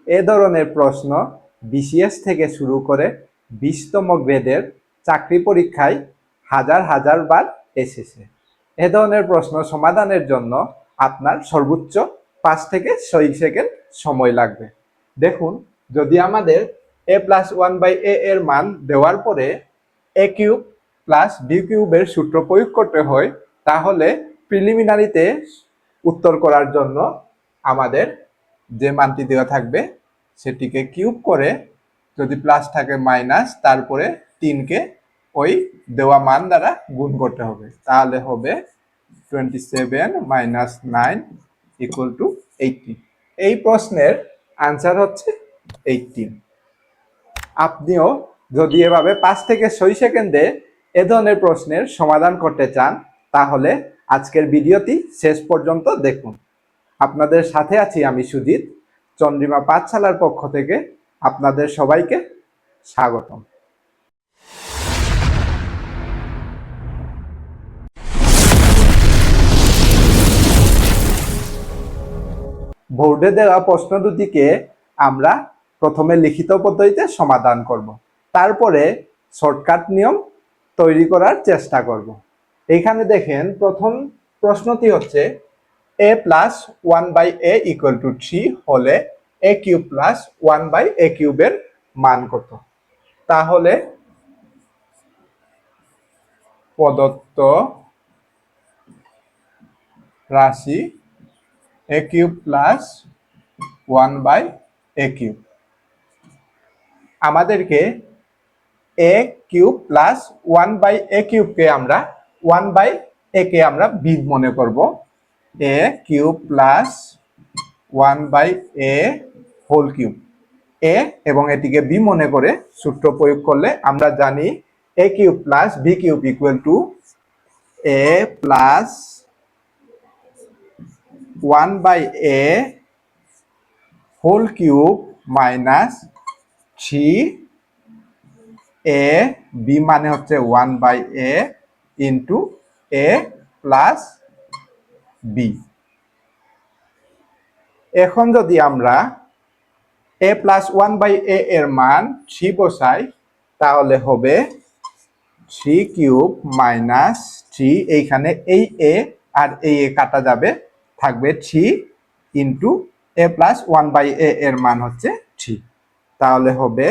এ ধরনের প্রশ্ন বিসিএস থেকে শুরু করে 20তম গ্রেডের চাকরি পরীক্ষায় হাজার হাজার বার এসেছে। এ ধরনের প্রশ্ন সমাধানের জন্য আপনার সর্বোচ্চ 5 থেকে 6 সেকেন্ড সময় লাগবে। দেখুন, যদি আমাদের a+1/a এর মান দেওয়ার পরে a³ + b³ এর সূত্র প্রয়োগ করতে হয়, তাহলে প্রিলিমিনারিতে উত্তর করার জন্য আমাদের যে মানটি দেওয়া থাকবে সেটিকে কিউব করে, যদি প্লাস থাকে মাইনাস, তারপরে 3কে ওই দেওয়া মান দ্বারা গুণ করতে হবে। তাহলে হবে 27 - 9 = 18। এই প্রশ্নের আনসার হচ্ছে 18। আপনিও যদি এভাবে 5 থেকে 6 সেকেন্ডে এ ধরনের প্রশ্নের সমাধান করতে চান, তাহলে আজকের ভিডিওটি শেষ পর্যন্ত দেখুন। আপনাদের সাথে আছি আমি সুজিত, চন্দ্রিমা পাঠশালার পক্ষ থেকে আপনাদের সবাইকে স্বাগতম। বোর্ডে দেওয়া প্রশ্ন দুটিকে আমরা প্রথমে লিখিত পদ্ধতিতে সমাধান করব, তারপরে শর্টকাট নিয়ম তৈরি করার চেষ্টা করব। এইখানে দেখেন, প্রথম প্রশ্নটি হচ্ছে a+1/a = 3 হলে a³ + 1/a³ এর মান কত? তাহলে প্রদত্ত রাশি a³ + 1/a³, আমাদেরকে a³ + 1/a³ কে আমরা 1/a কে আমরা b মনে করব। a³ + 1/a³ a এবং এটিকে b মনে করে সূত্র প্রয়োগ করলে আমরা জানি a³ + b³ = a + 1/a³ - 3ab মানে হচ্ছে 1/a * a + b। এখন যদি আমরা a+1/a এর মান 3 বসাই, তাহলে হবে 3³ - 3, এইখানে এই a আর এই a কাটা যাবে, থাকবে 3 * a+1/a এর মান হচ্ছে 3। তাহলে হবে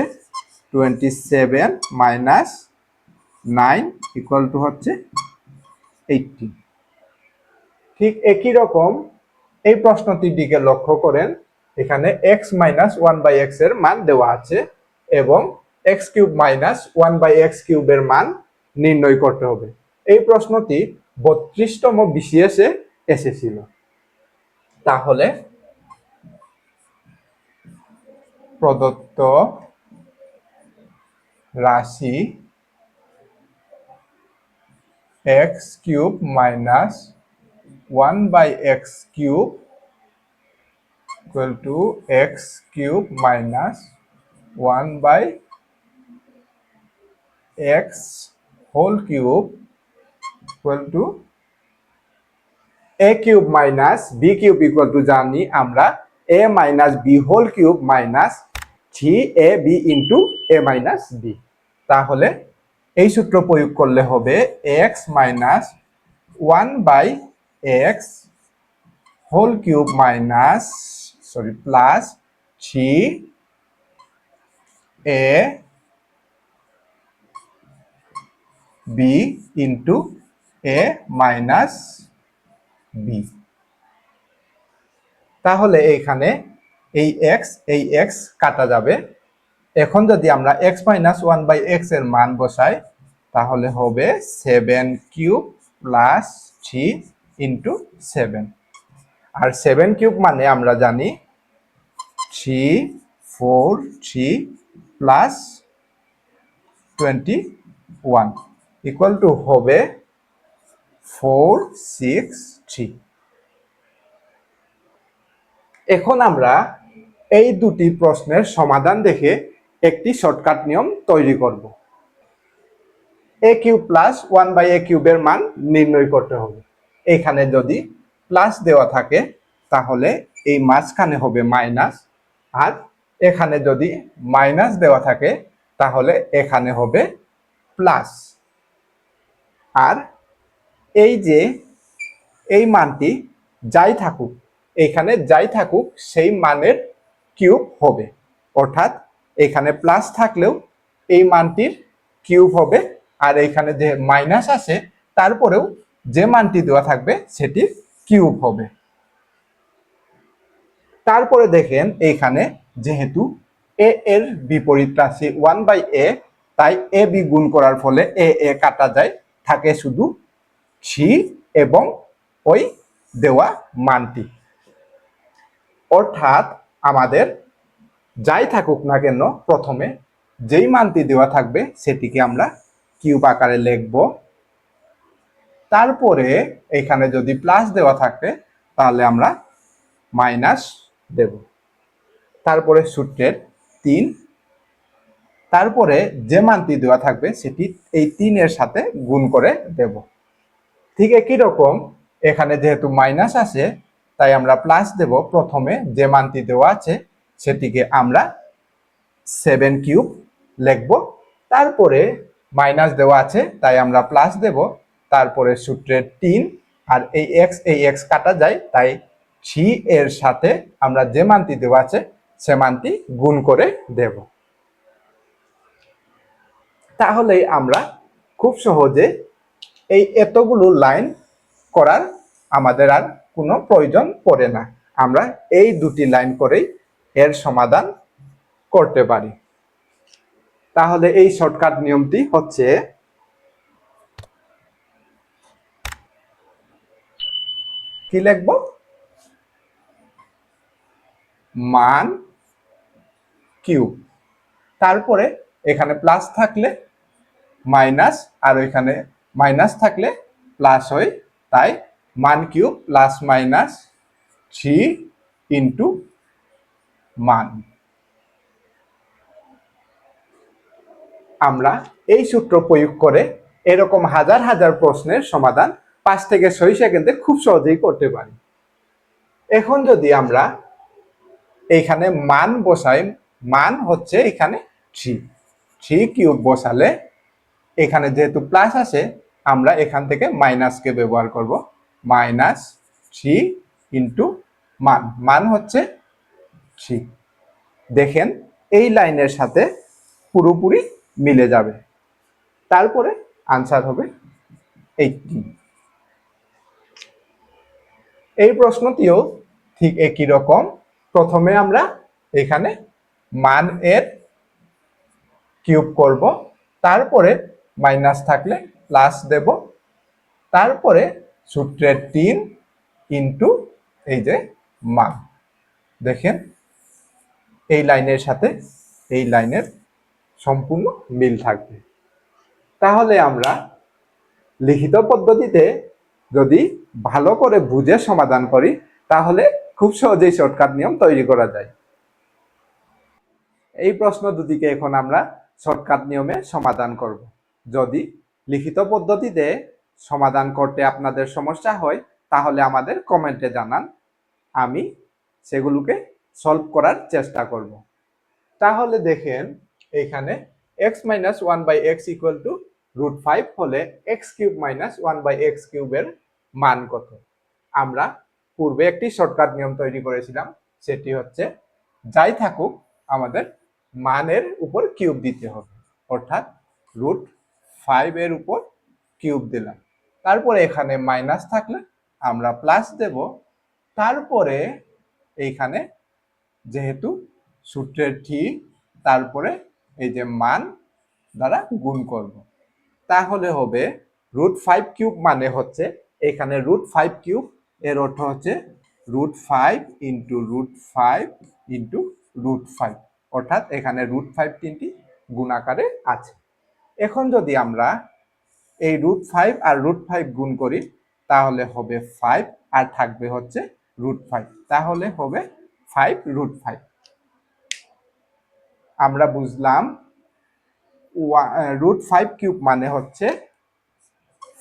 27 - 9 = হচ্ছে 18। ঠিক একই রকম এই প্রশ্নটির দিকে লক্ষ্য করেন, এখানে x - 1/x এর মান দেওয়া আছে এবং x³ - 1/x³ এর মান নির্ণয় করতে হবে। এই প্রশ্নটি 32তম বিসিএস এ এসেছিল। তাহলে প্রদত্ত রাশি x³ - 1/x³ = x³ - 1/x³ a³ - b³ জানি আমরা a - b³ - 3ab * a - b। তাহলে এই সূত্র প্রয়োগ করলে হবে x - 1/x³ plus 3ab * a - b। তাহলে এখানে এই x কাটা যাবে। এখন যদি আমরা x - 1/x এর মান বসাই, তাহলে হবে 7³ + 3 * 7, আর 7³ মানে আমরা জানি 3 4 3 + 21 = হবে 4 6 3। এখন আমরা এই দুটি প্রশ্নের সমাধান দেখে একটি শর্টকাট নিয়ম তৈরি করব। a³ + 1/a³ এর মান নির্ণয় করতে হবে। এখানে যদি প্লাস দেওয়া থাকে, তাহলে এই মাঝখানে হবে মাইনাস, আর এখানে যদি মাইনাস দেওয়া থাকে তাহলে এখানে হবে প্লাস। আর এই যে এই মানটি যাই থাকুক, এখানে যাই থাকুক সেই মানের কিউব হবে, অর্থাৎ এখানে প্লাস থাকলেও এই মানটির কিউব হবে, আর এখানে যে মাইনাস আছে তারপরেও যে মানটি দেওয়া থাকবে সেটির কিউব হবে। তারপরে দেখেন এইখানে যেহেতু এ এর বিপরীত রাশি 1/a, তাই এ বি গুণ করার ফলে এ এ কাটা যায়, থাকে শুধু সি এবং ওই দেওয়া মানটি। অর্থাৎ আমাদের যাই থাকুক না কেন প্রথমে যেই মানটি দেওয়া থাকবে সেটিকে আমরা কিউব আকারে লিখব। তারপরে এখানে যদি প্লাস দেওয়া থাকে তাহলে আমরা মাইনাস দেব। তারপরে সূত্রের 3, তারপরে যে মানটি দেওয়া থাকবে সেটি এই 3 এর সাথে গুণ করে দেব। ঠিক একই রকম এখানে যেহেতু মাইনাস আছে তাই আমরা প্লাস দেব। প্রথমে যে মানটি দেওয়া আছে সেটিকে আমরা 7 কিউব লিখব, তারপরে মাইনাস দেওয়া আছে তাই আমরা প্লাস দেব, তারপরে সূত্রের 3 আর এই এক্স কাটা যায় তাই 3 এর সাথে আমরা যে মানটি দেওয়া আছে সে মানটি গুণ করে দেব। তাহলেই আমরা খুব সহজে এই এতগুলো লাইন করার আমাদের আর কোনো প্রয়োজন পড়ে না, আমরা এই দুটি লাইন করেই এর সমাধান করতে পারি। তাহলে এই শর্টকাট নিয়মটি হচ্ছে কি লিখব, মান কিউব, তারপরে এখানে প্লাস থাকলে মাইনাস আর ওইখানে মাইনাস থাকলে প্লাস হয়, তাই মান কিউব প্লাস মাইনাস 3 ইন্টু মান। আমরা এই সূত্র প্রয়োগ করে এরকম হাজার হাজার প্রশ্নের সমাধান 5 থেকে 6 সেকেন্ডে খুব সহজেই করতে পারি। এখন যদি আমরা এইখানে মান বসাই, মান হচ্ছে এখানে 3 কিউব বসালে এখানে যেহেতু প্লাস আছে আমরা এখান থেকে মাইনাসকে ব্যবহার করব, মাইনাস 3 ইন্টু মান, মান হচ্ছে 3। দেখেন এই লাইনের সাথে পুরোপুরি মিলে যাবে, তারপরে আনসার হবে 18। এই প্রশ্নটিও ঠিক একই রকম, প্রথমে আমরা এখানে মান এর কিউব করব, তারপরে মাইনাস থাকলে প্লাস দেব, তারপরে সূত্রের 3 ইন্টু এই যে মান। দেখেন এই লাইনের সাথে এই লাইনের সম্পূর্ণ মিল থাকবে। তাহলে আমরা লিখিত পদ্ধতিতে যদি ভালো করে বুঝে সমাধান করি তাহলে খুব সহজেই শর্টকাট নিয়ম তৈরি করা যায়। এই প্রশ্ন দুটিকে এখন আমরা শর্টকাট নিয়মে সমাধান করব। যদি লিখিত পদ্ধতিতে সমাধান করতে আপনাদের সমস্যা হয় তাহলে আমাদের কমেন্টে জানান, আমি সেগুলোকে সলভ করার চেষ্টা করব। তাহলে দেখেন এখানে x minus 1/x equal to √5 হলে x কিউব মাইনাস 1/x কিউবের মান কত? আমরা পূর্বে একটি শর্টকাট নিয়ম তৈরি করেছিলাম, সেটি হচ্ছে যাই থাকুক আমাদের মানের উপর কিউব দিতে হবে, অর্থাৎ √5 এর উপর কিউব দিলাম, তারপরে এখানে মাইনাস থাকলে আমরা প্লাস দেব, তারপরে এইখানে যেহেতু সূত্রের ঠিক তারপরে এই যে মান দ্বারা গুণ করব, তাহলে হবে √5 কিউব মানে হচ্ছে এখানে √5 কিউব এর অর্থ হচ্ছে √5 ইন্টু √5 ইন্টু √5, অর্থাৎ এখানে √5 তিনটি গুণ আকারে আছে। এখন যদি আমরা এই √5 আর √5 গুণ করি তাহলে হবে 5 আর থাকবে হচ্ছে √5, তাহলে হবে 5√5। আমরা বুঝলাম √5 কিউব মানে হচ্ছে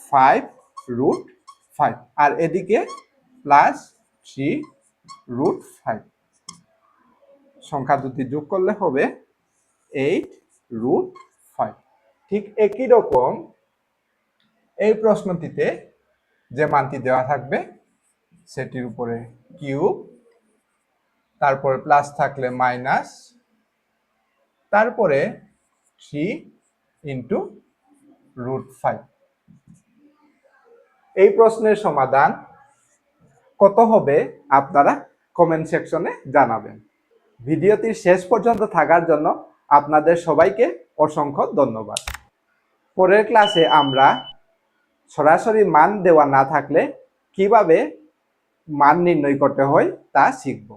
5√5 আর এদিকে প্লাস 3√5 সংখ্যা দুটি যোগ করলে হবে 8√5। ঠিক একই রকম এই প্রশ্নটিতে যে মানটি দেওয়া থাকবে সেটির উপরে কিউব, তারপরে প্লাস থাকলে মাইনাস, তারপরে 3 × এই প্রশ্নের সমাধান কত হবে আপনারা কমেন্ট সেকশনে জানাবেন। ভিডিওটির শেষ পর্যন্ত থাকার জন্য আপনাদের সবাইকে অসংখ্য ধন্যবাদ। পরের ক্লাসে আমরা সরাসরি মান দেওয়া না থাকলে কিভাবে মান নির্ণয় করতে হয় তা শিখব।